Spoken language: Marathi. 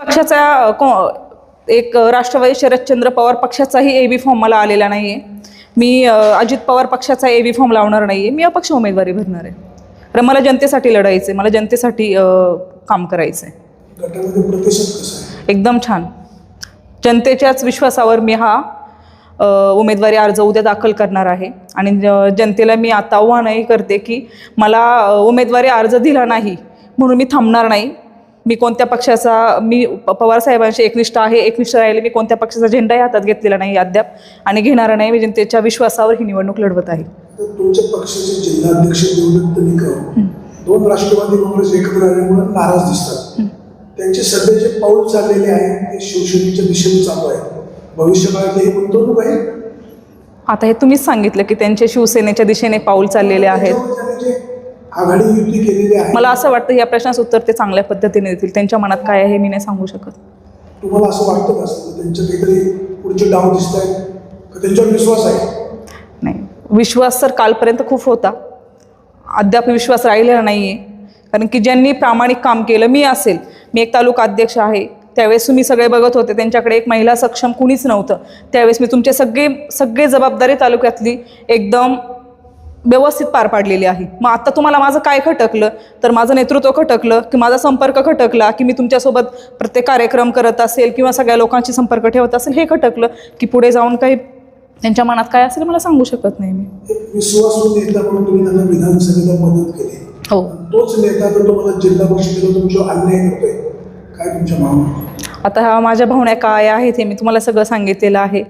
पक्षाचा एक राष्ट्रवादी शरदचंद्र पवार पक्षाचाही एबी फॉर्म मला आलेला नाही आहे. मी अजित पवार पक्षाचा एबी फॉर्म लावणार नाही आहे. मी अपक्ष उमेदवारी भरणार आहे. कारण मला जनतेसाठी लढायचं आहे, मला जनतेसाठी काम करायचं आहे. गटामध्ये प्रतिसाद कसा आहे? एकदम छान. जनतेच्याच विश्वासावर मी हा उमेदवारी अर्ज उद्या दाखल करणार आहे. आणि जनतेला मी आता आव्हानही करते की मला उमेदवारी अर्ज दिला नाही म्हणून मी थांबणार नाही. मी कोणत्या पक्षाचा, मी पवार साहेबांशी एकनिष्ठ आहे, एकनिष्ठ राहिले. मी कोणत्या पक्षाचा झेंडाही हातात घेतलेला नाही अद्याप आणि घेणार नाही. मी जनतेच्या विश्वासावर ही निवडणूक लढवत आहे. तुमच्या पक्षाचे जिल्हाध्यक्ष देवदत्त निकम दोन राष्ट्रवादी काँग्रेस एकत्र आल्यामुळे नाराज दिसतात. त्यांचे सध्याचे पाऊल चाललेले आहे ते शिवसेनेच्या दिशेने चालू आहे. भविष्यकाळात ही गुंतवणूक आहे. आता हे तुम्हीच सांगितलं की त्यांचे शिवसेनेच्या दिशेने पाऊल चाललेले आहेत. आघाडी युती केलेली आहे. मला असं वाटतं या प्रश्नाचं उत्तर ते चांगल्या पद्धतीने देतील. त्यांच्या मनात काय आहे हे मी नाही सांगू शकत. तुम्हाला असं वाटतं का त्यांच्या काहीतरी पुढचे डाव दिसत आहेत का त्यांच्यावर विश्वास आहे? नाही, विश्वास तर कालपर्यंत खूप होता, अद्याप विश्वास राहिलेला नाही आहे. कारण की ज्यांनी प्रामाणिक काम केलं, मी एक तालुका अध्यक्ष आहे, त्यावेळेस तुम्ही सगळे बघत होते त्यांच्याकडे एक महिला सक्षम कुणीच नव्हतं. त्यावेळेस मी तुमचे सगळे जबाबदारी तालुक्यातली एकदम व्यवस्थित पार पाडलेली आहे. मग आता तुम्हाला माझं काय खटकलं तर माझं नेतृत्व खटकलं की माझा संपर्क खटकला की मी तुमच्यासोबत प्रत्येक कार्यक्रम करत असेल किंवा सगळ्या लोकांशी संपर्क ठेवत असेल, हे खटकलं की पुढे जाऊन काही त्यांच्या मनात काय असेल मला सांगू शकत नाही. मी विश्वासू नेता म्हणून तुम्ही त्यांना विधानसभेला मदत केली. हो, तोच नेता तर तुम्हाला जिल्हा परिषदेला तुमच्यावर अन्याय करतोय. काय तुमच्या भावना? आता ह्या माझ्या भावना काय आहेत हे मी तुम्हाला सगळं सांगितलेलं आहे.